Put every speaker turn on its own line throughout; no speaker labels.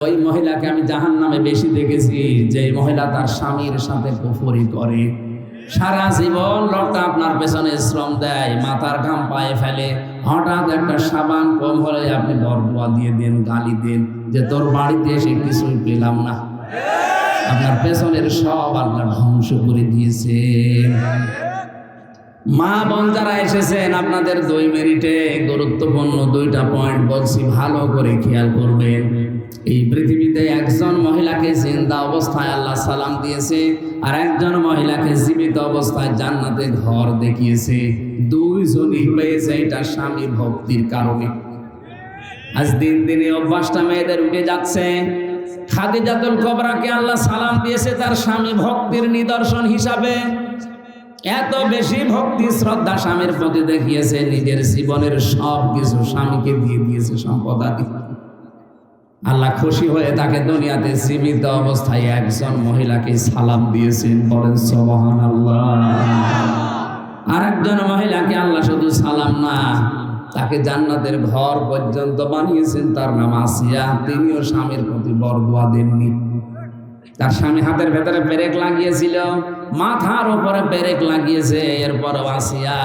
ওই মহিলাকে আমি জাহান্নামে বেশি দেখেছি, যে মহিলা তার স্বামীর সাথে কুফরি করে, সারা জীবন লোকটা আপনার পেছনে শ্রম দেয়, মাথার ঘাম পায়ে ফেলে, হঠাৎ একটা সাবান কম হলে আপনি বরদোয়া দিয়ে দেন, গালি দেন যে তোর বাড়িতে এসে কিছুই পেলাম না। আপনার পেছনের সব আল্লাহ ধ্বংস করে দিয়েছে। মা বোন যারা এসেছেন, আপনাদের 2 মিনিটে গুরুত্বপূর্ণ 2টা পয়েন্ট বলছি, ভালো করে খেয়াল করবেন। এই পৃথিবীতে একজন মহিলাকে জিন্দা অবস্থায় আল্লাহ সালাম দিয়েছে, আর একজন মহিলাকে জীবিত অবস্থায় জান্নাতে ঘর দেখিয়েছে। 2 জনই পেয়েছে এটা স্বামী ভক্তির কারণে। আজ দিন দিনে অভ্যাসটা মেয়েদের উঠে যাচ্ছে। খাদিজাতুল কুবরাকে আল্লাহ সালাম দিয়েছে তার স্বামী ভক্তির নিদর্শন হিসাবে। এত বেশি ভক্তি শ্রদ্ধা স্বামীর প্রতি দেখিয়েছে, নিজের জীবনের সব কিছু স্বামীকে দিয়ে দিয়েছে, সম্পদাদি। আল্লাহ খুশি হয়ে তাকে দুনিয়াতে জীবিত অবস্থায় একজন মহিলাকে সালাম দিয়েছেন, বলেন সুবহানাল্লাহ। আর একজন মহিলাকে আল্লাহ শুধু সালাম না, তাকে জান্নাতের ঘর পর্যন্ত বানিয়েছেন, তার নাম আসিয়া। তিনিও স্বামীর প্রতি বরদোয়া দেননি। তার স্বামী হাতের ভেতরে পেরেক লাগিয়েছিল, মাথার উপরে পেরেক লাগিয়েছে, এরপর আসিয়া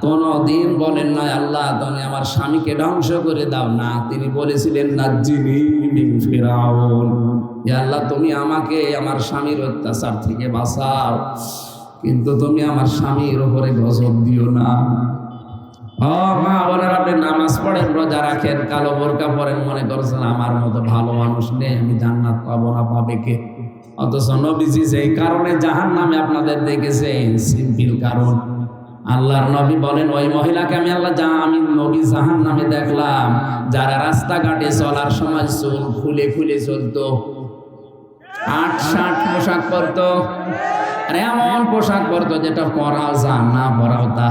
কোনদিন বলেন না আল্লাহ তুমি আমার স্বামীকে ধ্বংস করে দাও না। তিনি বলেছিলেন নাজ্জিনি মিন ফিরাউন, ইয়া আল্লাহ তুমি আমাকে আমার স্বামীর অত্যাচার থেকে বাঁচাও, কিন্তু তুমি আমার স্বামীর উপরে গজব দিও না। ও মা বোনেরা, আপনি নামাজ পড়েন, রোজা রাখেন, কালো বোরকা পরেন, মনে করছেন আমার মতো ভালো মানুষ নেই, আমি জান্নাত পাবো না, পাবে কে? অথচ নবীজি যেই কারণে জাহান্নামে আপনাদের দেখেছেন, সিম্পল কারণ। আল্লাহর নবী বলেন ওই মহিলাকে আমি নবী জাহান্নামে দেখলাম, যারা রাস্তাঘাটে চলার সময় চুল খুলে খুলে চলতো, 8-60 পোশাক পরতো, আর এমন পোশাক পরতো যেটা পরাও যা, না পরাও তা।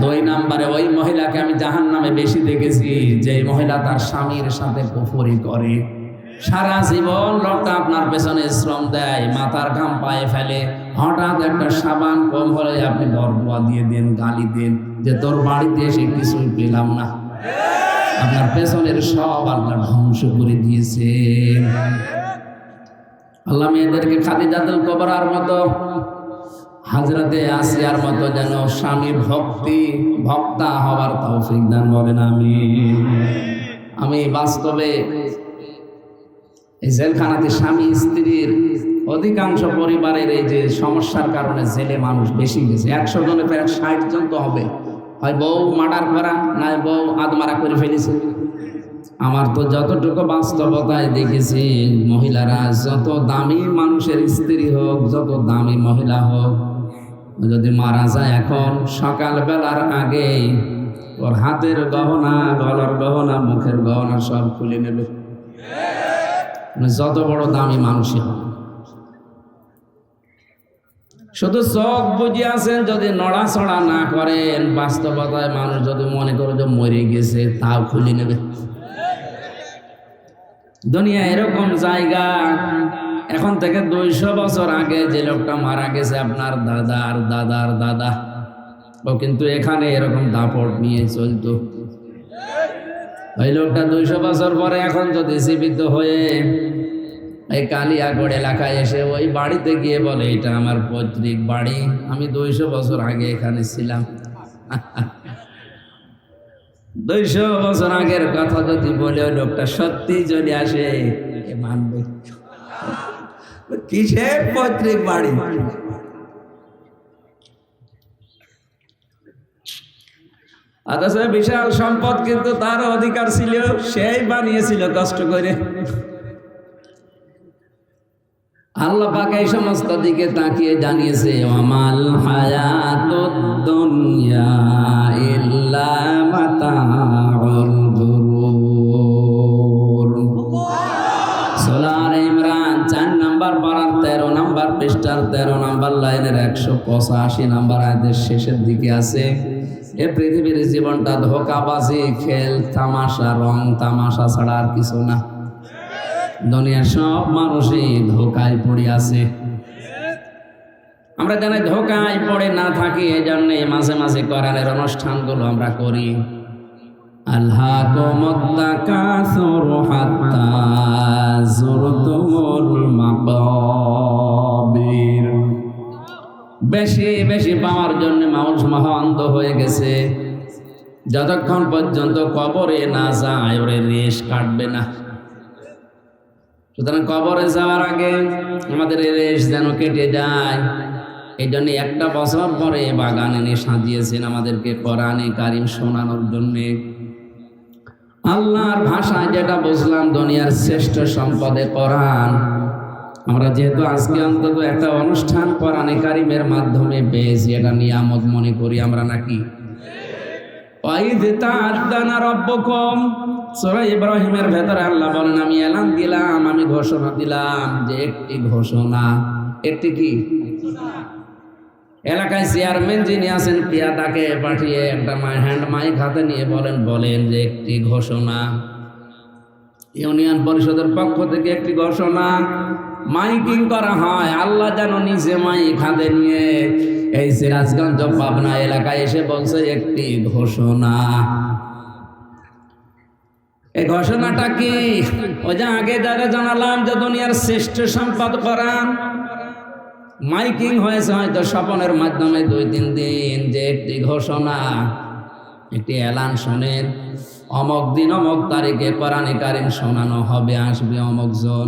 2 নম্বরে ওই মহিলাকে আমি জাহান্নামে বেশি দেখেছি, যে মহিলা তার স্বামীর সাথে কুফরি করে, সারা জীবন লোকটা আপনার পেছনে শ্রম দেয়, মাথার ঘাম পায়ে ফেলে, হঠাৎ একটা সাবান কম হলে আপনি বরদোয়া দিয়ে দেন, গালি দেন যে তোর বাড়িতে এসে কিছুই পেলাম না। আপনার পেছনের সব আল্লাহ ধ্বংস করে দিয়েছে। আল্লাহ মেয়েদেরকে খাদিজাতুল কুবরার মতো, হযরতে আসিয়ার মতো যেন স্বামী ভক্তা হওয়ার তৌফিক দান করেন। আমি বাস্তবে এই জেলখানাতে স্বামী স্ত্রীর অধিকাংশ পরিবারের এই যে সমস্যার কারণে জেলে মানুষ বেশি গেছে। 100 জনে প্রায় 60 জন তো হবে, হয় বউ মার্ডার করা, না বউ আদমারা করে ফেলেছে। আমার তো যতটুকু বাস্তবতায় দেখেছি, মহিলারা যত দামি মানুষের স্ত্রী হোক, যত দামি মহিলা হোক, যদি মারা যায় এখন সকালবেলার আগে ওর হাতের গহনা, গলার গহনা, মুখের গহনা সব খুলে নেবে, যত বড় দামি মানুষই হোক। শুধু চোখ বুঝে আছেন, যদি নড়াচড়া না করেন, বাস্তবতায় মানুষ যদি মনে করে যে মরে গেছে, তাও খুলে নেবে। দুনিয়া এরকম জায়গা। এখন থেকে 200 বছর আগে যে লোকটা মারা গেছে, আপনার দাদার দাদার দাদা, ও কিন্তু এখানে এরকম দাপট নিয়ে চলতো। ওই লোকটা 200 বছর পরে এখন যদি জীবিত হয়ে এই কালিয়াগড় এলাকায় এসে ওই বাড়িতে গিয়ে বলে এটা আমার পৈতৃক বাড়ি, আমি 200 বছর আগে এখানে ছিলাম, 200 বছর আগের কথা যদি বলে ওই লোকটা সত্যি যদি আসে, মানবে কিসের পৈতৃক বাড়ি? অথচ বিশাল সম্পদ, কিন্তু তার অধিকার ছিল, সেই বানিয়েছিল কষ্ট করে। আল্লাহ পাক এই সমস্ত দিকে তাকিয়ে জানিয়েছে আমাল হায়াতুদ দুনিয়া ইল্লা মাতাউল গুরুর। সূরা আলে ইমরান 4 নম্বর পারার 13 নম্বর পৃষ্ঠার 13 নম্বর লাইনের 185 নম্বর আয়াতের শেষের দিকে আছে, এ পৃথিবীর জীবনটা ধোঁকাবাজি, খেল তামাশা, রং তামাশা ছাড়া আর কিছু না। দুনিয়ার সব মানুষই ধোঁকায় পড়ে আছে। আমরা জানি ধোঁকায় পড়ে না থাকি, এই জন্য মাঝে মাঝে কোরআনের অনুষ্ঠানগুলো আমরা করি। আলহাকুমুত তাকাসুর হাত্তা যুরতুমুল মাকাবির। বেশি বেশি পাওয়ার জন্য মানুষ মহান্ত হয়ে গেছে। যতক্ষণ পর্যন্ত কবরে না যায় ওরে রেশ কাটবে না। সুতরাং কবরে যাওয়ার আগে আমাদের রেশ যেন কেটে যায়, এই জন্য একটা বছর পরে বাগানে এনে সাজিয়েছেন আমাদেরকে কোরআনে কারিম শোনানোর জন্যে। আল্লাহর ভাষায় যেটা বুঝলাম, দুনিয়ার শ্রেষ্ঠ সম্পদে কোরআন। আমরা যেহেতু আজকে অন্তত একটা অনুষ্ঠান কোরআনে কারিমের মাধ্যমে পেয়েছি, এটা নিয়ামত মনে করি আমরা নাকি? ওয়াইদ তা'আযানা রাব্বুকুম, সূরা ইব্রাহিমের ভেতরে আল্লাহ বলেন, আমি এলান দিলাম, আমি ঘোষণা দিলাম যে একটি ঘোষণা। একটি কি? এলাকায় চেয়ারম্যান যিনি আছেন পিয়াদাকে পাঠিয়ে একটা হ্যান্ড মাইক হাতে নিয়ে বলেন যে একটি ঘোষণা। ইউনিয়ন পরিষদের পক্ষ থেকে একটি ঘোষণা মাইকিং করা হয়। আল্লাহ যেন নিজে মাইক হাতে নিয়ে এই সিরাজগঞ্জ পাবনা এলাকায় এসে বলছে একটি ঘোষণা। এই ঘোষণাটা কি? ওই যে আগে যারা জানালাম যে দুনিয়ার শ্রেষ্ঠ সম্পদ কোরআন, মাইকিং হয়েছে হয়তো স্বপনের মাধ্যমে 2-3 দিন, যে একটি ঘোষণা, একটি এলান শোনেন, অমক দিন অমক তারিখে কোরআনে কারিম শোনানো হবে, আসবে অমক জন।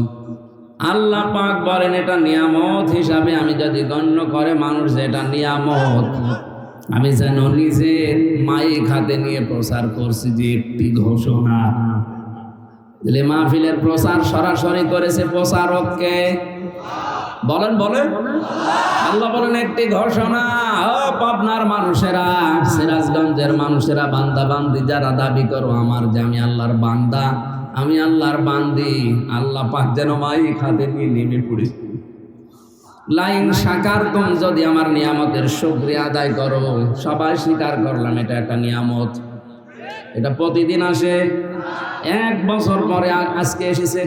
আল্লাহ পাক বলেন এটা নিয়ামত হিসাবে আমি যদি গণ্য করে মানুষ যে এটা নিয়ামত, আমি যেন নিজে মাইক হাতে নিয়ে প্রচার করছি যে একটি ঘোষণা। মাহফিলের প্রচার সরাসরি করেছে প্রচারককে। বলেন আল্লাহ বলেন একটি ঘোষণা। পাবনার মানুষেরা, সিরাজগঞ্জের মানুষেরা, বান্দা বান্দি যারা দাবি করো আমার যে আমি আল্লাহর বান্দা, আমি আল্লাহর বান্দি, আল্লাহ পাক যেন মাইক হাতে নিয়ে নেমে পড়ি। লাইন শাকারতুম, যদি আমার নিয়ামতের শুকরিয়া আদায় করো। সবাই স্বীকার করলাম এটা একটা নিয়ামত, এটা প্রতিদিন আসে, 1 বছর পরে আজকে এসেছে।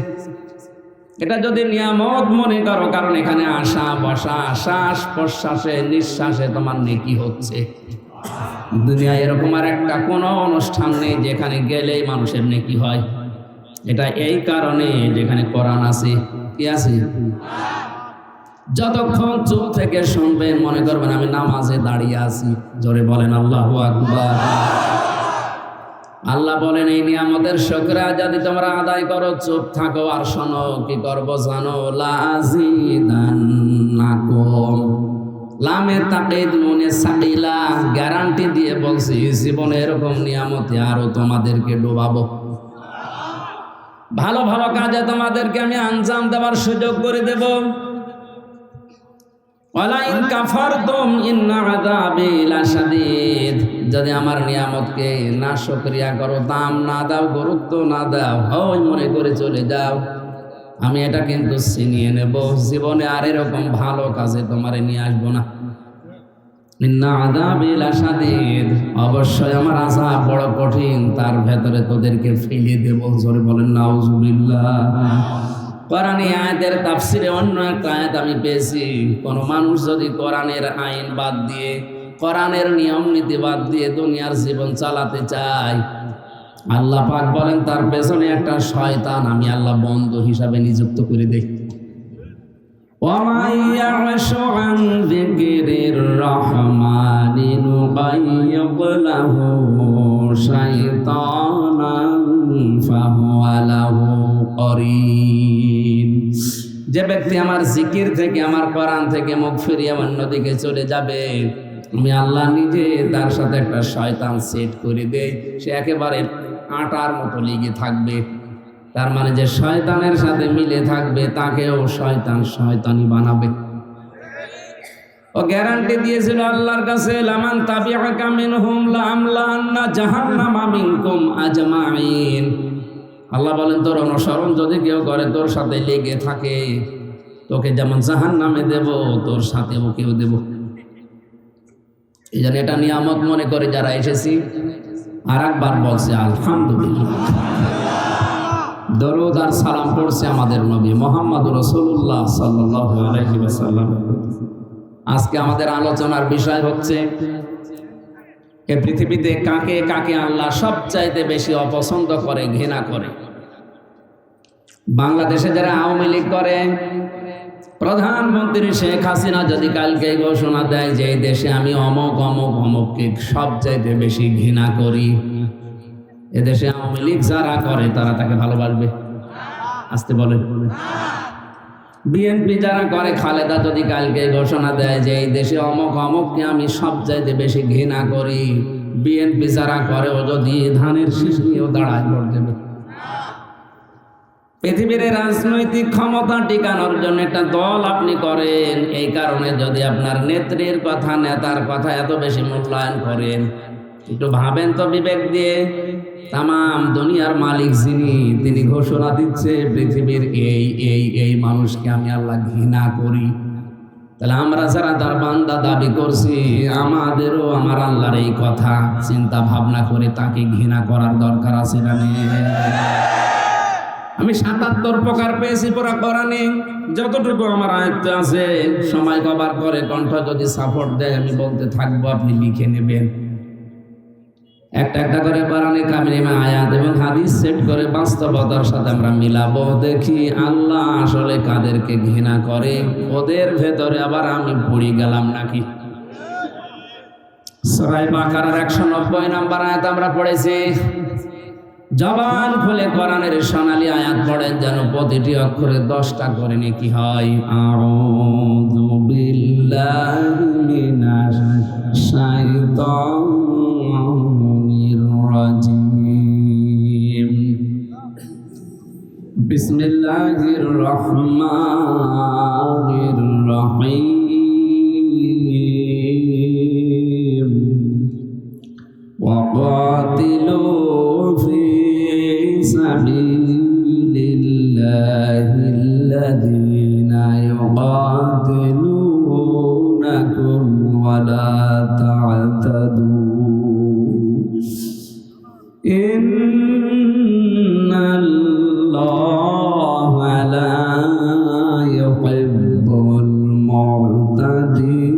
এটা যদি নিয়ামত মনে করো, কারণ এখানে আসা বসা, শ্বাস প্রশ্বাসে নিঃশ্বাসে তোমার নেকি হচ্ছে। দুনিয়ায় এরকম আর একটা কোনো অনুষ্ঠান নেই যেখানে গেলেই মানুষের নেকি হয়। এটা এই কারণে যেখানে কোরআন আছে। কি আছে? যতক্ষণ চুপ থেকে শুনবেন মনে করবেন আমি নামাজে দাঁড়িয়ে আছি। জোরে বলেন আল্লাহু আকবার। আল্লাহ বলেন এই নিয়ামতের শুকরিয়া যদি তোমরা আদায় করো, চুপ থাকো আর শোনো, কি করবো জানো? লাযিদান্নাকুম, লামে তাকিদ নুনে সাকিলা, গ্যারান্টি দিয়ে বলছি জীবনে এরকম নিয়ামতে আরো তোমাদেরকে ডোবাবো। ভালো ভালো কাজে তোমাদেরকে আমি আঞ্জাম দেওয়ার সুযোগ করে দেব। ওয়ালাইন কাফারতুম ইন্না আযাবি লাশাদীদ, যদি আমার নিয়ামতকে না শুকরিয়া করো, দাম না দাও, গুরুত্ব না দাও, ওই মনে করে চলে যাও, আমি এটা কিন্তু ছিনিয়ে নেব। জীবনে আর এরকম ভালো কাজে তোমারে নিয়ে আসবো না। ইন্না আযাবি লাশাদীদ, অবশ্যই আমার আযাব বড় কঠিন, তার ভেতরে তোদেরকে ফেলে দেব। জোরে বলেন নাউজুবিল্লাহ। কোরআনে আয়াতের তাফসিরে অন্য একটা আয়াত আমি পেয়েছি, কোন মানুষ যদি কোরআনের আইন বাদ দিয়ে, কোরআনের নিয়ম নীতি বাদ দিয়ে দুনিয়ার জীবন চালাতে চায়, আল্লাহ পাক বলেন তার পেছনে একটা শয়তান আমি আল্লাহ বন্ধু হিসাবে নিযুক্ত করে দেই। ওয়ামান ইয়াশু আন যিকরির রহমানি নুকাইয়্যিদ লাহু শাইতানান ফাহুয়া লাহু করিন। যে ব্যক্তি আমার জিকির থেকে, আমার কোরআন থেকে মুখ ফিরিয়ে অন্যদিকে চলে যাবে, আমি আল্লাহ নিজে তার সাথে একটা শয়তান সেট করে দেই। সে একেবারে আটার মতো লেগে থাকবে। তার মানে যে শয়তানের সাথে মিলে থাকবে তাকেও শয়তান শয়তানি বানাবে। ও গ্যারান্টি দিয়েছিল আল্লাহর কাছে, লামান তাবিআকা মিনহুম লাআমলাআন্না জাহান্নামা মিনকুম আজমাইন। আল্লাহ বলেন তোর অনুসরণ যদি কেউ করে, তোর সাথে লেগে থাকে, তোকে যেমন জাহান্নামে দেব, তোর সাথে ওকেও দেব। এই জন্য এটা নিয়ামত মনে করে যারা এসেছি, আর একবার বলছে আলহামদুলিল্লাহ। দরুদ আর সালাম পড়ছে আমাদের নবী মুহাম্মদুর রাসূলুল্লাহ সাল্লাল্লাহু আলাইহি ওয়াসাল্লাম। আজকে আমাদের আলোচনার বিষয় হচ্ছে এ পৃথিবীতে কাকে কাকে আল্লাহ সবচাইতে বেশি অপছন্দ করে, ঘৃণা করে? বাংলাদেশে যারা আওয়ামী লীগ করে, প্রধানমন্ত্রী শেখ হাসিনা যদি কালকে ঘোষণা দেয় যে এই দেশে আমি অমুক অমুক অমুককে সবচাইতে বেশি ঘৃণা করি, এদেশে আওয়ামী লীগ যারা করে তারা তাকে ভালোবাসবে? আসতে বলে। বিএনপি যারা করে, খালেদা যদি কালকে ঘোষণা দেয় যে এই দেশে অমুক অমুককে আমি সবচাইতে বেশি ঘৃণা করি, বিএনপি যারা করে ও যদি ধানের শীষ নিয়েও দাঁড়ায় ভোট দেবে। পৃথিবীর রাজনৈতিক ক্ষমতা টিকানোর জন্য একটা দল আপনি করেন, এই কারণে যদি আপনার নেত্রীর কথা, নেতার কথা এত বেশি মূল্যায়ন করেন, একটু ভাবেন তো বিবেক দিয়ে। তাম দুনিয়ার মালিক যিনি, তিনি ঘোষণা দিচ্ছে পৃথিবীর এই এই এই মানুষকে আমি আল্লাহ ঘৃণা করি। তাহলে আমরা যারা তার বান্দা দাবি করছি, আমাদেরও আমার আল্লাহর এই কথা চিন্তা ভাবনা করে তাকে ঘৃণা করার দরকার আছে না? আমি ৭৭ প্রকার পেয়েছি পুরা কোরআনে, যতটুকু আমার আয়ত্ত আছে। সময় কভার করে কণ্ঠ যদি সাপোর্ট দেয় আমি বলতে থাকবো, আপনি লিখে নেবেন। একটা একটা করে কোরআনে কারিমে আয়াত এবং হাদিস সেট করে বাস্তবতার সাথে আমরা মিলাবো, দেখি আল্লাহ আসলে কাদেরকে ঘৃণা করে, ওদের ভেতরে আবার আমি পড়ে গেলাম নাকি। সূরা বাকারার ১৯০ নম্বর আয়াত আমরা পড়েছি। জবান খুলে কোরআনের সোনালী আয়াত পড়েন, যেন প্রতিটি অক্ষরে 10টা করে নেকি হয়। আউযু বিল্লাহি মিনাশ শাইতানির রাজিম। বিসমিল্লাহির রহমানির রহিম। ওয়াকাতিলু ফি সাবিলিল্লাহিল্লাযীনা ইউকাতিলুনাকুম ওয়া লা তা'তাদু ইন্নাল্লাহা লা ইউহিব্বুল মু'তাদিন।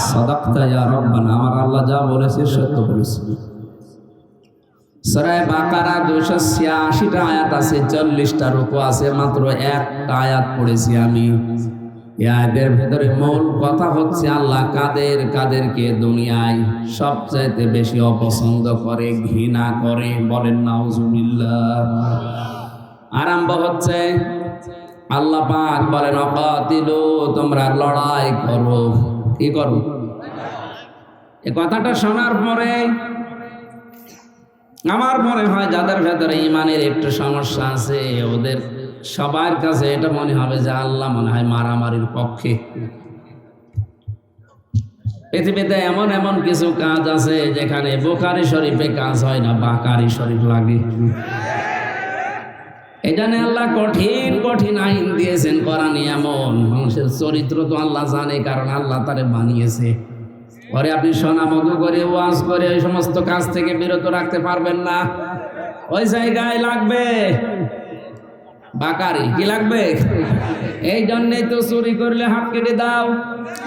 সাদাকতা ইয়া রাব্বানা, আমার আল্লাহ যা বলেছে সত্য বলেছে। সূরা বাকারা 286টা আয়াত আছে, 40টা রুকু আছে, মাত্র একটা আয়াত পড়েছি আমি। এই আয়াতের ভেতরে মূল কথা হচ্ছে আল্লাহ কাদেরকে দুনিয়ায় সবচাইতে বেশি অপছন্দ করে, ঘৃণা করে, বলেন নাউজুবিল্লাহ। আরম্ভ হচ্ছে আল্লাহ পাক বলেন, অকাতিলু, তোমরা লড়াই করো। কি করো? এই কথাটা শোনার পরে আমার মনে হয় যাদের ভেতরে ইমানের একটু সমস্যা আছে, ওদের সবার কাছে এটা মনে হবে যে আল্লাহ মনে হয় মারামারির পক্ষে। পৃথিবীতে এমন এমন কিছু কাজ আছে যেখানে বুখারী শরীফে কাজ হয় না, বাকারী শরীফ লাগে। এই জন্য আল্লাহ কঠিন কঠিন আইন দিয়েছেন কোরআনে। এমন মানুষের চরিত্র তো আল্লাহ জানে, কারণ আল্লাহ তারে বানিয়েছে। পরে আপনি সোনা মধু করে ওয়াজ করে ওই সমস্ত কাজ থেকে বিরত রাখতে পারবেন না। ওই জায়গায় লাগবে বাকারি। কি লাগবে? এই জন্যই তো চুরি করলে হাত কেটে দাও,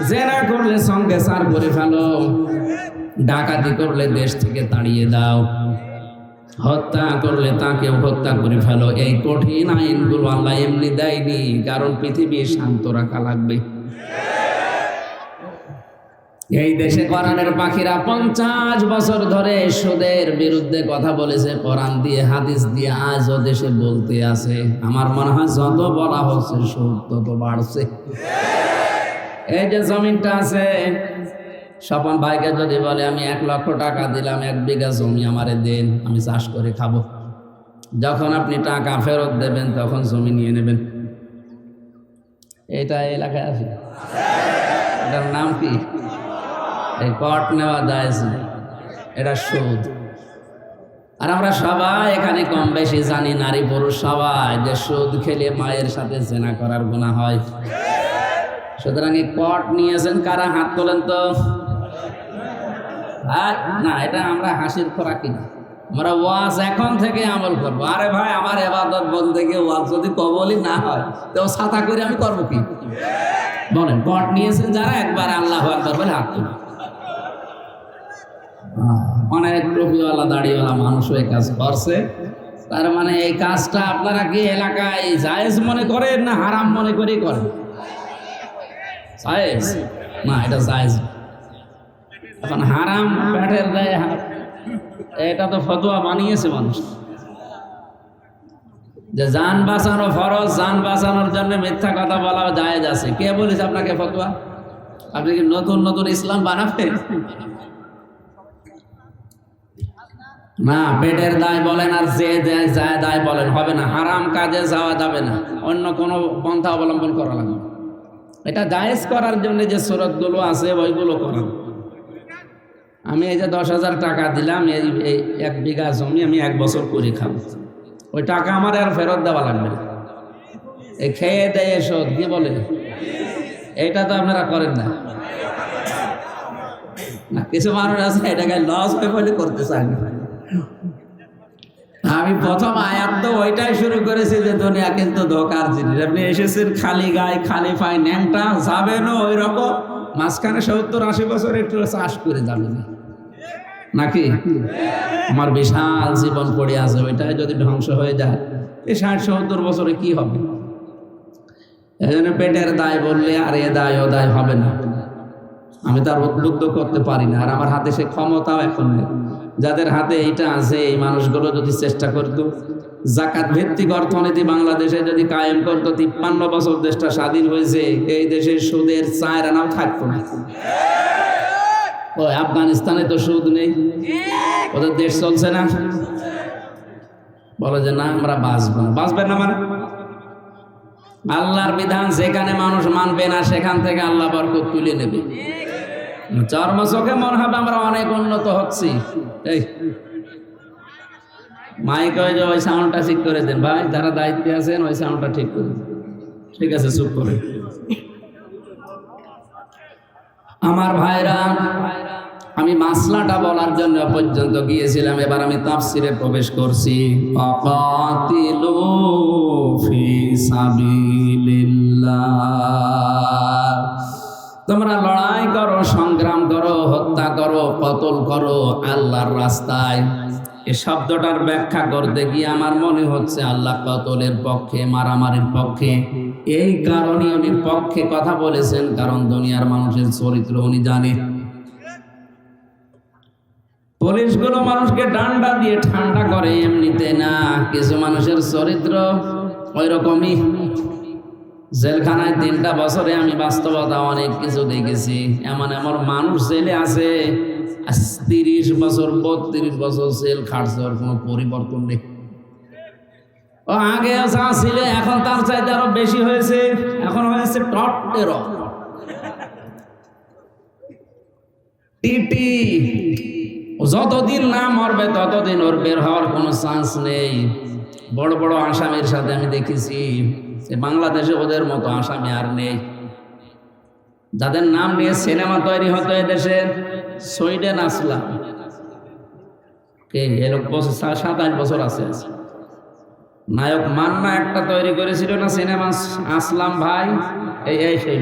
জেনা করলে সঙ্গে সার করে ফেলো, ডাকাতি করলে দেশ থেকে তাড়িয়ে দাও, হত্যা করলে তাকেও হত্যা করে ফেলো। এই কঠিন আইনগুলো আল্লাহ এমনি দেয়নি, কারণ পৃথিবী শান্ত রাখা লাগবে। এই দেশে কোরআনের পাখিরা 50 বছর ধরে সুদের বিরুদ্ধে কথা বলেছে, কোরআন দিয়ে হাদিস দিয়ে, আজও দেশে বলতে আছে। আমার মনে হয় যত বলা হচ্ছে সুদ তত বাড়ছে। এই যে জমিনটা আছে, স্বপন ভাইকে যদি বলে আমি 1 লক্ষ টাকা দিলাম, 1 বিঘা জমি আমারে দেন, আমি চাষ করে খাবো, যখন আপনি টাকা ফেরত দেবেন তখন জমি নিয়ে নেবেন। এটা এলাকায় আছে, এটার নাম কি? এই কট নেওয়া যায়, এটা সুদ। আর আমরা সবাই এখানে কম বেশি জানি, নারী পুরুষ সবাই, যে সুদ খেলে মায়ের সাথে জেনা করার গুনাহ হয়। সুতরাং এই কট নিয়েছেন কারা? হাত তোলেন তো। না, এটা আমরা হাসির খোরাকি না, আমরা ওয়াজ এখন থেকে আমল করবো। আরে ভাই, আমার ইবাদত বন্দেগী ওয়াজ যদি কবলই না হয় তো ছাতা করে আমি করবো কি? বলেন, কট নিয়েছেন যারা একবার আল্লাহু আকবার বলে হাত তুলুন। অনেক টুপিওয়ালা দাড়িওয়ালা মানুষও এই কাজ করছে। তার মানে এই কাজটা আপনারা কি এলাকায় জায়েজ মনে করেন না হারাম মনে করেই করেন? জায়েজ না, এটা জায়েজ। এখন হারাম পেটের দায়ে এটা তো ফতোয়া বানিয়েছে মানুষ যে জান বাঁচানো ফরজ, জান বাঁচানোর জন্য মিথ্যা কথা বলা জায়েজ আছে। কে বলেছে আপনাকে ফতোয়া? আপনি কি নতুন নতুন ইসলাম বানাবেন? না, পেটের দায় বলেন আর যে দায় বলেন হবে না। হারাম কাজে যাওয়া যাবে না, অন্য কোনো পন্থা অবলম্বন করা লাগবে। এটা জায়েজ করার জন্য যে সুরতগুলো আছে ওইগুলো করেন। আমি এই যে 10,000 টাকা দিলাম, এই 1 বিঘা জমি আমি 1 বছর করে খাবো, ওই টাকা আমার আর ফেরত দেওয়া লাগবে না। এই খেয়ে দেয় শোধ কি বলে, এইটা তো আপনারা করেন না। কিছু মানুষ আছে এটাকে লস হয়ে বলে করতে চান। আমি প্রথম আয়াত তো ওইটাই শুরু করেছি যে দুনিয়া কিন্তু ধোকার জিনিস। আপনি এসেছেন খালি গায়ে খালি পায়ে, ন্যাংটা যাবেন ওই রকম, মাঝখানে 70-80 বছর একটু চাষ করে যাবেন নাকি? আমার বিশাল জীবন পড়ে আছে, ওইটাই যদি ধ্বংস হয়ে যায় এই 60-70 বছরে কি হবে? এই জন্য পেটের দায় বললে আর এ দায় ও দায় হবে না। আমি তার উদ্বুদ্ধ করতে পারি না, আর আমার হাতে সে ক্ষমতাও এখন নেই। যাদের হাতে এইটা আছে এই মানুষগুলো যদি চেষ্টা করতো, জাকাত ভিত্তিক অর্থনীতি বাংলাদেশে যদি কায়েম করতো, 53 বছর দেশটা স্বাধীন হয়েছে, এই দেশে সুদের 4 আনাও থাকতো না। ওই আফগানিস্তানে তো সুদ নেই, ওদের দেশ চলছে না। বলে যে না আমরা বাঁচবো না। বাঁচবেন না মানে আল্লাহর বিধান যেখানে মানুষ মানবে না সেখান থেকে আল্লাহ বরকত তুলে নেবে। চর্ম চোখে মনে হবে আমরা অনেক উন্নত হচ্ছি। এই মাইক ওই সাউন্ডটা ঠিক করে দেন ভাই, যারা দায়িত্বে আছেন ওই সাউন্ডটা ঠিক করে দেন। ঠিক আছে, চুপ করে। আমার ভাইরা, আমি মাসলাটা বলার জন্য পর্যন্ত গিয়েছিলাম, এবার আমি তাফসিরে প্রবেশ করছি। ফাকাতিলু ফি সাবিলিল্লাহ, তোমরা লড়াই করো, সংগ্রাম করো, হত্যা করো, কতল করো আল্লাহর রাস্তায়। এই শব্দটার ব্যাখ্যা করতে গিয়ে আমার মনে হচ্ছে আল্লাহ কতলের পক্ষে, মারামারির পক্ষে। এই কারণে উনি পক্ষে কথা বলেছেন, কারণ দুনিয়ার মানুষের চরিত্র উনি জানে। পুলিশগুলো মানুষকে ডান্ডা দিয়ে ঠান্ডা করে এমনিতে না, কিছু মানুষের চরিত্র ওই রকমই। জেলখানায় 3টা বছরে আমি বাস্তবতা অনেক কিছু দেখেছি। এমন এমন মানুষ জেলে আছে 30 বছর 32 বছর জেল খাটছে, ওর কোনো পরিবর্তন নেই। ও আগে যা ছিল এখন তার চাইতে আরো বেশি হয়েছে, এখন হয়েছে টপ টেরর টিটি। যতদিন না মরবে ততদিন ওর বের হওয়ার কোনো চান্স নেই। বড় বড় আসামির সাথে আমি দেখেছি, বাংলাদেশে ওদের মতো আসামি আর নেই। যাদের নাম নিয়ে সিনেমা তৈরি হতো এদেশে, সুইডেন আসলাম কে এরকম 27 বছর আছে। নায়ক মান্না একটা তৈরি করেছিল না সিনেমা, আসলাম ভাই, এই সেই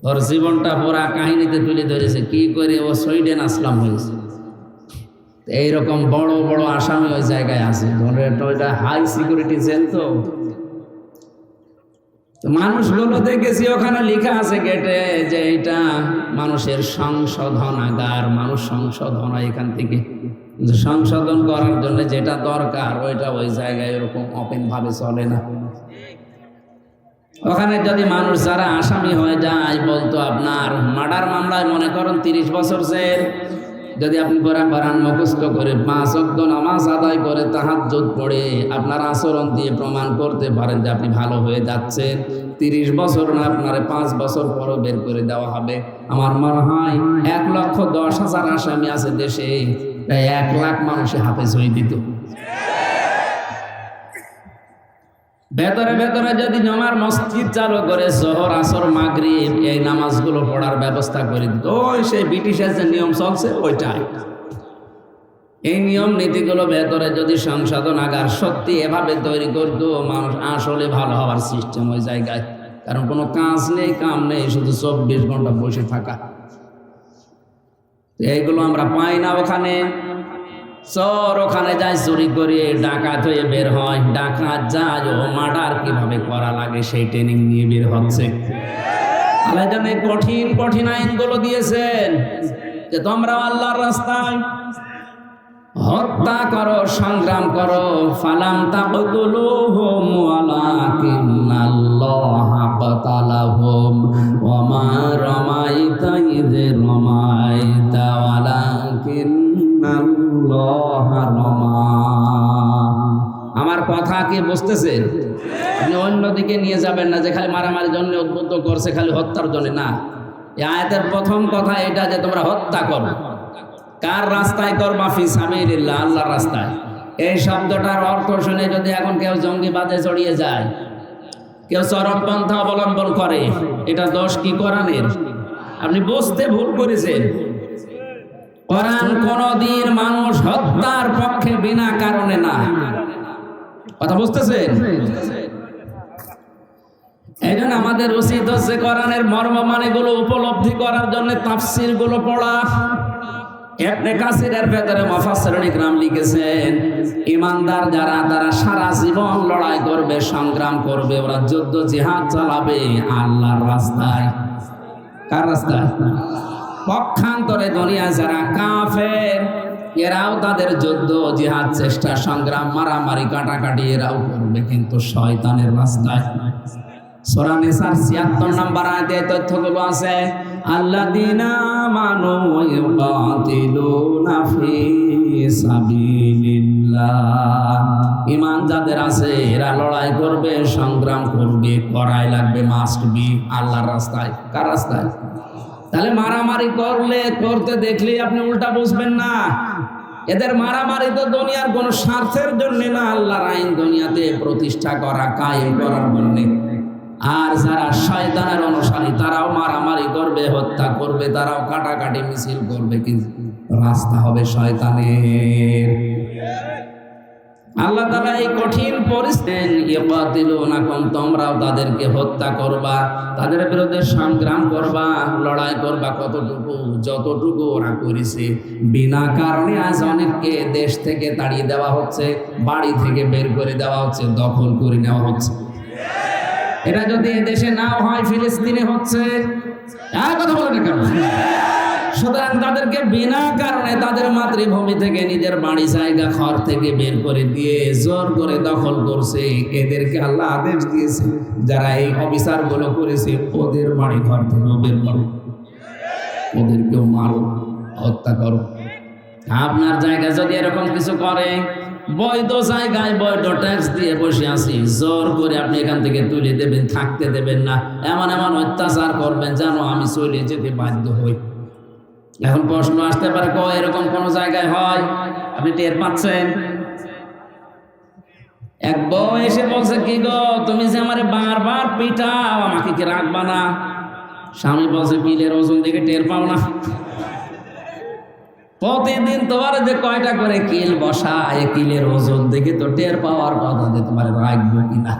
ওর জীবনটা পুরা কাহিনীতে তুলে ধরেছে কি করে ও সুইডেন আসলাম হয়েছে। এইরকম বড় বড় আসামি ওই জায়গায় আছে, ওইটা হাই সিকিউরিটি জেল। তো মানুষগুলো দেখেছি ওখানে লেখা আছে গেটে যে এটা মানুষের সংশোধনাগার, মানুষ সংশোধন হয় এখান থেকে। সংশোধন করার জন্য যেটা দরকার ওইটা ওই জায়গায় এরকম ওপেন ভাবে চলে না। ওখানে যদি মানুষ যারা আসামি হয়ে যায়, বলতো আপনার মার্ডার মামলায় মনে করেন 30 বছর জেল, যদি আপনি কোরআন মুখস্থ করে 5 ওয়াক্ত নামাজ আদায় করে তাহাজ্জুদ পড়ে আপনার আচরণ দিয়ে প্রমাণ করতে পারেন যে আপনি ভালো হয়ে যাচ্ছেন, 30 বছর না আপনার 5 বছর পরও বের করে দেওয়া হবে। আমার মনে হয় 1,10,000 আসামি আছে দেশে, তাই 1 লাখ মানুষে হাফেজ হয়ে দিত। ভেতরে ভেতরে যদি জমার মসজিদ চালু করে জোহর আসর মাগরিব এই নামাজগুলো পড়ার ব্যবস্থা করে দিত, ওই সেই ব্রিটিশের যে নিয়ম চলছে ওইটাই। এই নিয়ম নীতিগুলো ভেতরে যদি সংশোধনাগার সত্যি এভাবে তৈরি করতো, মানুষ আসলে ভালো হওয়ার সিস্টেম ওই জায়গায়। কারণ কোনো কাজ নেই, কাম নেই, শুধু 24 ঘন্টা বসে থাকা। এইগুলো আমরা পাই না ওখানে। চোর ওখানে যায় চুরি করে, ডাকাত হয়ে বের হয়, ডাকাত যায় ও মার্ডার কিভাবে করা লাগে সেই ট্রেনিং নিয়ে বের হচ্ছে। আল্লাহ জানে কঠিন কঠিন আইনগুলো দিয়েছেন যে তোমরা আল্লাহর রাস্তায় হত্যা করো, সংগ্রাম করো। ফালাম তাকতুলুহুম ওয়ালাকিন্নাল্লাহা কাতালাহুম ওয়া মা রামাইতা ইয রামাইতা ওয়ালাকিন্নাল্লাহা রামা। আমার কথা কি বুঝতেছেন? আপনি অন্যদিকে নিয়ে যাবেন না যে খালি মারামারির জন্য উদ্বুদ্ধ করছে, খালি হত্যার জন্য না। এই আয়াতের প্রথম কথা এটা যে তোমরা হত্যা করো। কার রাস্তায় করবা? ফি সাবিলিল্লাহ, আল্লাহর রাস্তায়। এই শব্দটার অর্থ শুনে যদি এখন কেউ জঙ্গিবাদে জড়িয়ে যায়, কেউ চরমপন্থা অবলম্বন করে, এটা দোষ কি কোরআনের? আপনি বুঝতে ভুল করেছেন। কোরআন কোনদিন মানুষ হত্যার পক্ষে বিনা কারণে না। কথা বুঝতেছেন? এই জন্য আমাদের উচিত হচ্ছে কোরআনের মর্ম মানেগুলো উপলব্ধি করার জন্য তাফসীর গুলো পড়া। ইবনে কাসিরের ভেতরে মুফাসসিরুন ইকরাম লিখেছেন, ইমানদার যারা তারা সারা জীবন লড়াই করবে, সংগ্রাম করবে, ওরা যুদ্ধ জিহাদ চালাবে আল্লাহর রাস্তায়। কার রাস্তায়? পক্ষান্তরে দুনিয়া যারা কাফের, এরাও তাদের যুদ্ধ জিহাদ চেষ্টা সংগ্রাম মারামারি কাটাকাটি এরাও করবে, কিন্তু শয়তানের রাস্তায়। সূরা নিসার ৭৬ নম্বর আয়াতে তথ্যগুলো আছে। আল্লাযীনা আমানু ওয়া ইউকাতিলুনা ফি সাবিলিল্লাহ। ঈমান যাদের আছে এরা লড়াই করবে, সংগ্রাম করবে, করাই লাগবে, মাস্ট বি আল্লাহর রাস্তায়। কার রাস্তায়? তাহলে মারামারি করতে দেখলে আপনি উল্টা বুঝবেন না। এদের মারামারি তো দুনিয়ার কোনো স্বার্থের জন্য না, আল্লাহর আইন দুনিয়াতে প্রতিষ্ঠা করা, কায়েম করার জন্য। আর যারা শয়তানের অনুসারী তারাও মারামারি করবে, হত্যা করবে, তারাও কাটাকাটি মিছিল করবে, কিন্তু রাস্তা হবে শয়তানের। আল্লাহ তাআলা এই কঠিন পরিস্থিতি ইয়াকাতিলুনাকুম, তোমরাও তাদেরকে হত্যা করবা, তাদের বিরুদ্ধে সংগ্রাম করবা, লড়াই করবা। কতটুকু? যতটুকু ওরা করেছে। বিনা কারণে আজ অনেককে দেশ থেকে তাড়িয়ে দেওয়া হচ্ছে, বাড়ি থেকে বের করে দেওয়া হচ্ছে, দখল করে নেওয়া হচ্ছে। এটা যদি দেশে নাও হয়, ফিলিস্তিনে হচ্ছে। কথা বলে না কেন? সুতরাং তাদেরকে বিনা কারণে তাদের মাতৃভূমি থেকে, নিজের বাড়ি জায়গা ঘর থেকে বের করে দিয়ে জোর করে দখল করছে। এদেরকে আল্লাহ আদেশ দিয়েছে যারা এই অবিচার গুলো করেছে ওদের বাড়ি ঘর থেকে বের করো, ওদেরকেও মারো, হত্যা করো। আপনার জায়গা যদি এরকম কিছু করে, বৈধ জায়গায় বৈধ ট্যাক্স দিয়ে বসে আছি, জোর করে আপনি এখান থেকে তুলে দেবেন, থাকতে দেবেন না, এমন এমন অত্যাচার করবেন যেন আমি চলে যেতে বাধ্য হই। এখন প্রশ্ন আসতে পারে, এরকম কোন জায়গায় হয়? আপনি টের পাচ্ছেন? এক বউ এসে বলছে, কি গো তুমি যে আমারে বারবার পিটাও, আমাকে কি রাখবা না? স্বামী বলছে, কিলের ওজন দেখে টের পাও না? প্রতিদিন তোমার যে কয়টা করে কিল বসা, এই কিলের ওজন দেখে তো টের পাওয়ার কথা যে তোমার রাখবো কিনা।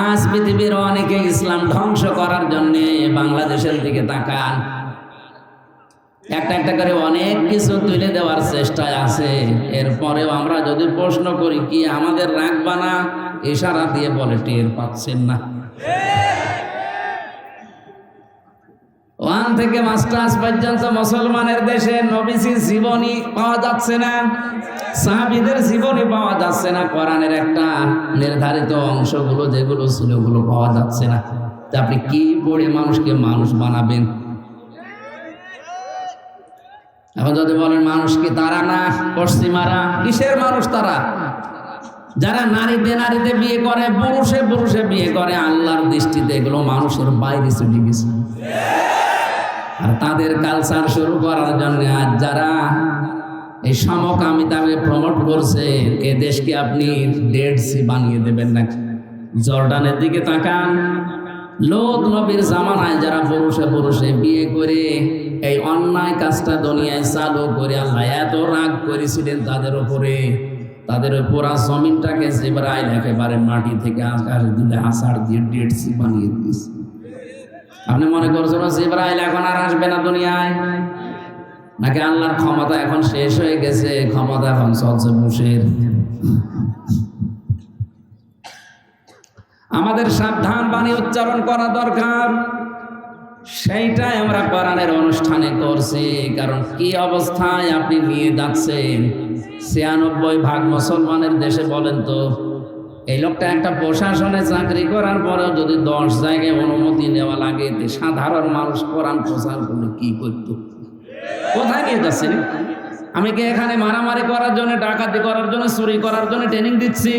আজ পৃথিবীর অনেকে ইসলাম ধ্বংস করার জন্য বাংলাদেশের দিকে তাকান, একটা একটা করে অনেক কিছু তুলে দেওয়ার চেষ্টায় আছে। এরপরেও আমরা যদি প্রশ্ন করি কি আমাদের রাখবা না, ইশারা দিয়ে বলে টের পাচ্ছেন না। 1 থেকে মাস্টার্স পর্যন্ত মুসলমানের দেশে নবীজির জীবনী পাওয়া যাচ্ছে না, সাহাবীদের জীবনী পাওয়া যাচ্ছে না, কোরআনের একটা নির্ধারিত অংশগুলো যেগুলো ছিল ওগুলো পাওয়া যাচ্ছে না। তা আপনি কি পড়ে মানুষকে মানুষ বানাবেন? এখন যদি বলেন মানুষ কি তারা না পশ্চিমারা? কিসের মানুষ তারা? যারা নারীতে নারীতে বিয়ে করে, পুরুষে পুরুষে বিয়ে করে, আল্লাহর দৃষ্টিতে এগুলো মানুষের বাইরে চলে গেছে। আর তাদের কালচার শুরু করার জন্য আজ যারা এই সমকামিতাকে প্রমোট করছে, এ দেশকে আপনি ডেড সি বানিয়ে দেবেন নাকি? জর্ডানের দিকে তাকান, লোক নবীর জামানায় যারা পুরুষে পুরুষে বিয়ে করে এই অন্যায় কাজটা দুনিয়ায় চালু করে আল্লাহ এত রাগ করেছিলেন তাদের উপরে, তাদের পুরা জমিনটাকে জিবরাইল একেবারে মাটি থেকে আকাশ দিলে আষাঢ় দিয়ে ডেটসি বানিয়ে দিয়েছে। আপনি মনে করছেন জিবরাইল এখন আর আসবে না দুনিয়ায়, নাকি আল্লাহর ক্ষমতা এখন শেষ হয়ে গেছে, ক্ষমতা এখন চলছে বুশের? আমাদের সাবধান বাণী উচ্চারণ করা দরকার, সেইটাই আমরা কোরআনের অনুষ্ঠানে করছি। কারণ কি অবস্থায় আপনি নিয়ে যাচ্ছেন ৯৬% মুসলমানের দেশে, বলেন তো এই লোকটা একটা প্রশাসনে চাকরি করার পরেও যদি 10 জায়গায় অনুমতি নেওয়া লাগে, সাধারণ মানুষ কোরআন প্রচার করলে কি করত? কোথায় নিয়ে যাচ্ছেন? আমি কি এখানে মারামারি করার জন্য, ডাকাতি করার জন্য, চুরি করার জন্য ট্রেনিং দিচ্ছি?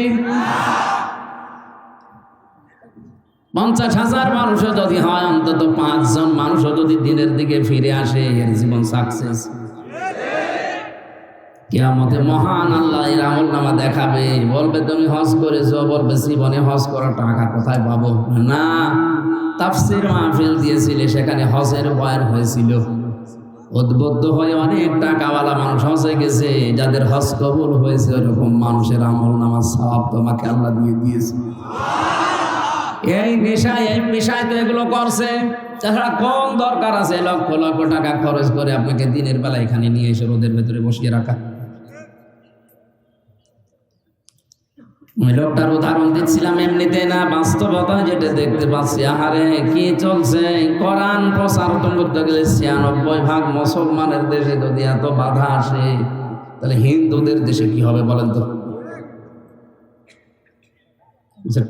৫০,০০০ মানুষও যদি হয়, অন্তত ৫ জন মানুষও যদি দিনের দিকে ফিরে আসে, এর জীবন সাকসেস। কিয়ামতে মহান আল্লাহ এর আমলনামা দেখাবে, বলবে তুমি হজ করেছো, বলবে জীবনে হজ করার টাকা কোথায় পাবো? না, তাফসীর মাহফিল দিয়েছিলে, সেখানে হজের বয়ান হয়েছিল, উদ্বুদ্ধ হয়ে অনেক টাকাওয়ালা মানুষ হজে গেছে, যাদের হজ কবুল হয়েছে ওরকম মানুষের আমলনামার সওয়াব তোমাকে আল্লাহ দিয়ে দিয়েছে। এই নেশায় তো এগুলো করছে, তাছাড়া কোন দরকার আছে লক্ষ লক্ষ টাকা খরচ করে আপনাকে দিনের বেলা এখানে নিয়ে এসে রোদের ভেতরে বসিয়ে রাখা? ওই লোকটার উদাহরণ দিচ্ছিলাম এমনিতে না, বাস্তবতা যেটা দেখতে পাচ্ছি। আহারে কি চলছে, কোরআন প্রচার করতে গেলে ৯৬% মুসলমানের দেশে যদি এত বাধা আসে, তাহলে হিন্দুদের দেশে কি হবে বলেন তো?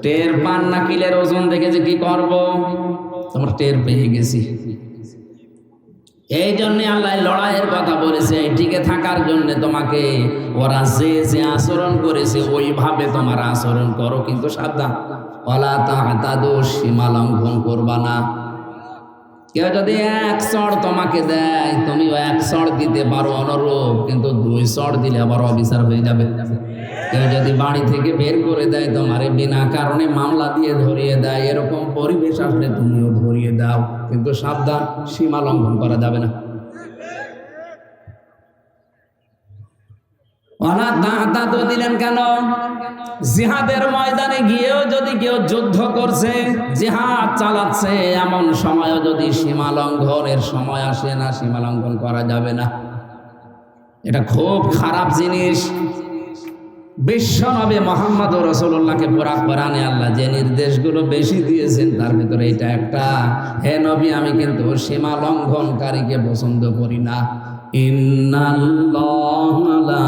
টের পান না কিলের ওজন দেখে যে কি করবো, তোমার টের পেয়ে গেছি। এই জন্য আল্লাহ লড়াইয়ের কথা বলেছে, টিকে থাকার জন্য তোমাকে ওরা যে আচরণ করেছে ওইভাবে তোমার আচরণ করো, কিন্তু সাবধান, ওয়ালা তা'তাদু, সীমা লঙ্ঘন করবা না। কেউ যদি ১ চড় তোমাকে দেয়, তুমি ১ চড় দিতে পারো অনুরূপ, কিন্তু ২ চড় দিলে আবার অবিচার হয়ে যাবে। কেউ যদি বাড়ি থেকে বের করে দেয়, তোমারে বিনা কারণে মামলা দিয়ে ধরিয়ে দেয়, এরকম পরিবেশ আসলে তুমিও ধরিয়ে দাও, কিন্তু সাবধান, সীমা লঙ্ঘন করা যাবে না। ওয়ালা তা'তাদু দিলেন কেন? জিহাদের ময়দানে গিয়েও যদি কেউ যুদ্ধ করছে, জিহাদ চালাচ্ছে, এমন সময়ও যদি সীমা লঙ্ঘনের সময় আসে না, সীমা লঙ্ঘন করা যাবে না। এটা খুব খারাপ জিনিস। বিশ্বনবী মুহাম্মদ রাসূলুল্লাহকে পুরা কোরআনে আল্লাহ যে নির্দেশগুলো বেশি দিয়েছেন, তার ভিতরে এটা একটা। হে নবী, আমি কিন্তু সীমা লঙ্ঘনকারীকে পছন্দ করি না। ইন্নাল্লাহা লা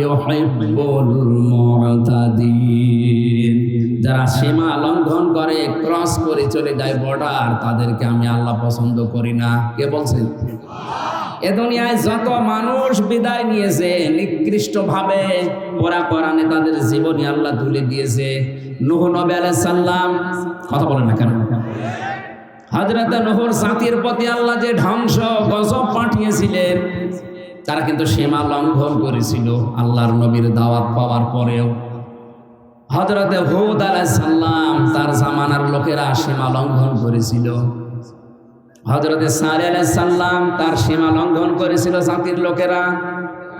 ইউহিব্বুল মু'তাদিন, যারা সীমা লঙ্ঘন করে, ক্রস করে চলে যায় বর্ডার, তাদেরকে আমি আল্লাহ পছন্দ করি না। কে বলছেন? এ দুনিয়ায় যত মানুষ বিদায় নিয়েছে নিকৃষ্ট ভাবে, পুরা কোরআনে তাদের জীবনী আল্লাহ তুলে দিয়েছে। নূহ নবী আলাইহিস সালাম, কথা বলেন না কেন? হযরত নূহর জাতির প্রতি আল্লাহ যে ধ্বংস গজব পাঠিয়েছিলেন, তারা কিন্তু সীমা লঙ্ঘন করেছিল আল্লাহর নবীর দাওয়াত পাওয়ার পরেও। হযরত হুদ আলাইহিস সালাম, তার জামানার লোকেরা সীমা লঙ্ঘন করেছিল। হযরত সালেহ আলাইহিস সালাম, তার সীমা লঙ্ঘন করেছিল জাতির লোকেরা।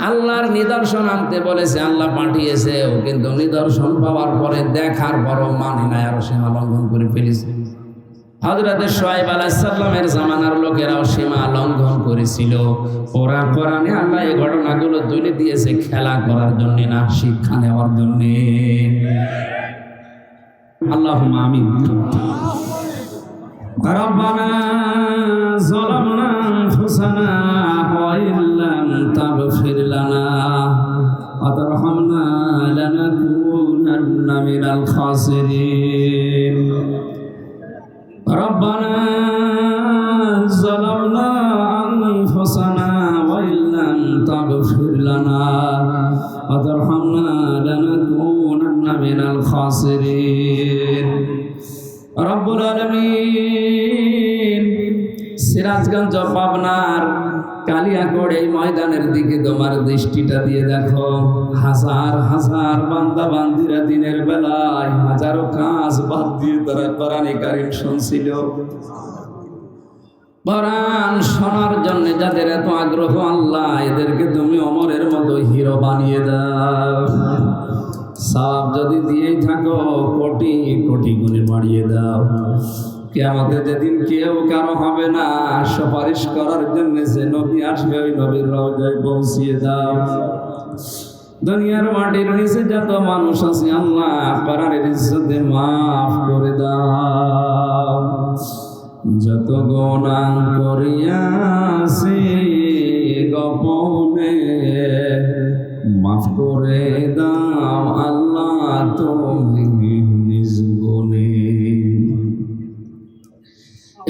আল্লাহর নিদর্শন আনতে বলেছে, আল্লাহ পাঠিয়েছে, ও কিন্তু নিদর্শন পাওয়ার পরে দেখার বড় মানে নাই, আরো সীমা লঙ্ঘন করে ফেলেছে। হযরত শুআয়ব আলাইহিস সালামের জামানার লোকেরাও সীমা লঙ্ঘন করেছিল। ওরা কোরআনে আল্লাহ এই ঘটনাগুলো তুলে দিয়েছে খেলা করার জন্য না, শিক্ষা নেওয়ার জন্য। আল্লাহুম্মা আমিন। রব্বানা যালামনা আনফুসানা ওয়া ইল্লাম তাগফির লানা ওয়া তারহামনা লানাকুনান্না মিনাল খাসিরিন। রব্বানা যালামনা আনফুসানা ওয়া ইল্লাম তাগফির লানা ওয়া তারহামনা লানাকুনান্না মিনাল খাসিরিন। রব্বুল আলামিন, সিরাজগঞ্জ পাবনার কালিয়া করে এই ময়দানের দিকে তোমার দৃষ্টিটা দিয়ে দেখো। হাজার হাজার বান্দা বান্দিরা দিনের বেলায় হাজারো কাজ বাদ দিয়ে তারা কোরআনে কারীম শুনছিল। কোরআন শোনার জন্য যাদের এত আগ্রহ, আল্লাহ এদেরকে তুমি ওমরের মতো হিরো বানিয়ে দাও। সওয়াব যদি দিয়েই থাকো কোটি কোটি গুণে বাড়িয়ে দাও। কিয়ামতে যেদিন কেউ কারো হবে না, সুপারিশ করার জন্য যে নবী আসবে ওই নবীর রওজায় পৌঁছিয়ে দাও। দুনিয়ার মাটির নিচে যত মানুষ আছে আল্লাহ কোরআনের ইজ্জতে মাফ করে দাও। যত গুনাহ করিয়াছি গোপনে মাফ করে দাও আল্লাহ তুমি নিজ গুণে।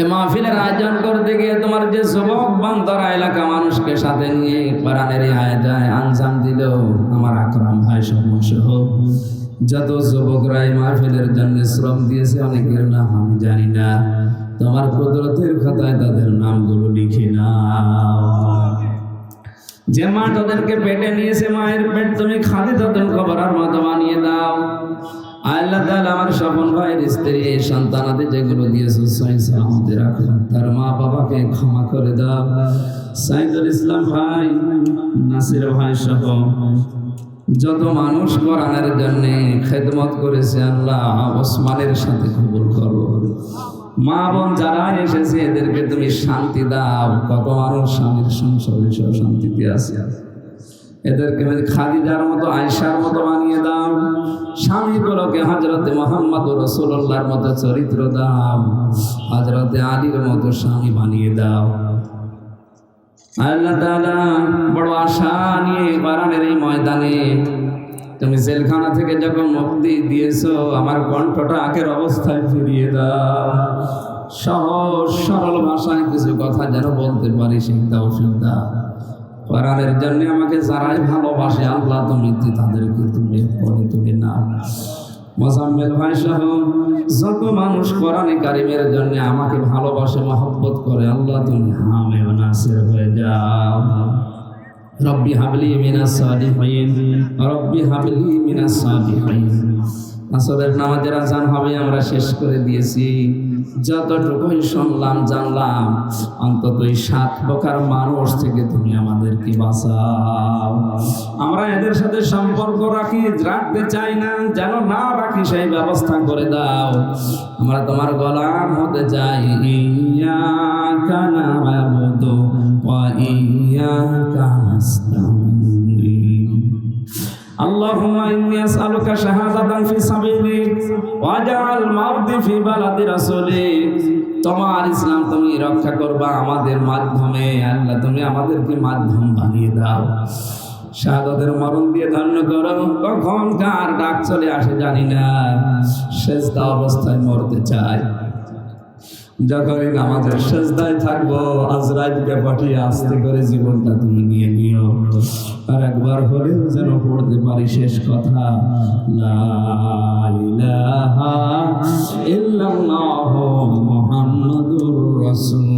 এ মাহফিলের আয়োজন করতে গিয়ে তোমার যে যুবক বান্ধবরা এলাকা মানুষকে সাথে নিয়ে কোরআনের আয়াতে আঞ্জাম দিল, আমার আকরাম ভাই সহ যত যুবকরা এই মাহফিলের জন্য শ্রম দিয়েছে, অনেকের নাম আমি জানি না, তোমার কুদরতের খাতায় তাদের নামগুলো লিখে নাও। যে মা তাদেরকে পেটে নিয়েছে, মায়ের পেট তুমি খালি তাদের কবরের মতো বানিয়ে দাও। আল্লাহ তাআলা আমার স্বপন ভাইয়ের স্ত্রী সন্তানাদি যেগুলো দিয়েছে সহিহ সালামতে রাখো, তার মা বাবাকে ক্ষমা করে দাও। সাইদুল ইসলাম ভাই, নাসির ভাই সহ যত মানুষ কোরআনের জন্য খেদমত করেছে আল্লাহ ওসমানের সাথে কবুল করো। মা বোন যারা এসেছে এদেরকে তুমি শান্তি দাও। কত মানুষ স্বামীর সংসারে শান্তিতে আছে, এদেরকে খাদিজার মতো আয়েশার মতো বানিয়ে দাও। স্বামীগুলোকে হযরতে মুহাম্মদ রাসূলুল্লাহর মতো চরিত্র দাও, হযরতে আলীর মতো স্বামী বানিয়ে দাও। আল্লাহ তাআলা বড় আশা নিয়ে কোরআনের এই ময়দানে তুমি জেলখানা থেকে যখন মুক্তি দিয়েছো, আমার কণ্ঠটা আগের অবস্থায় ফিরিয়ে দাও। সহজ সরল ভাষায় কিছু কথা যেন বলতে পারি, সেই তৌফিক দাও। কোরআনের জন্য আমাকে যারাই ভালোবাসে আল্লাহ তুমি তাদেরকে তুমি পরে তুমি নাও। মোজাম্মেল ভাই সহ যত মানুষ কোরআনে কারিমের জন্য আমাকে ভালোবাসে মহব্বত করে আল্লাহ তুমি হামে ও নাসির হয়ে যাও। রব্বি হাবলি মিনাস সালিহিন, রব্বি হাবলি মিনাস সালিহিন। আসরের নামাজের আযান হবে, আমরা শেষ করে দিয়েছি। যতটুকুই শুনলাম জানলাম, অন্তত এই 7 প্রকার মানুষ থেকে তুমি আমাদেরকে বাঁচাও। আমরা এদের সাথে সম্পর্ক রাখতে চাই না, যেন না রাখি সেই ব্যবস্থা করে দাও। আমরা তোমার গোলাম হতে চাই। ইয়াকা না'বুদু ওয়া ইয়াকা নাস্তাঈন। আল্লাহুম্মা ইন্নী আসআলুকা শাহাদাতান ফি সাবিলিক ওয়াজআল মাউতি ফি বালাদি রাসূলিক। তোমার ইসলাম তুমি রক্ষা করবা আমাদের মাধ্যমে, আল্লাহ তুমি আমাদেরকে মাধ্যম বানিয়ে দাও। শাহাদাতের মরণ দিয়ে ধন্য করো। কখন কার ডাক চলে আসে জানি না, সেজদা অবস্থায় মরতে চাই। যখনই নামাজের সেজদায় থাকবো, আজরাইলকে পাঠিয়ে আস্তে করে জীবনটা তুমি নিয়ে নিও। আর একবার হলেও যেন পড়তে পারি শেষ কথা, লা ইলাহা ইল্লাল্লাহু মুহাম্মাদুর রাসূল।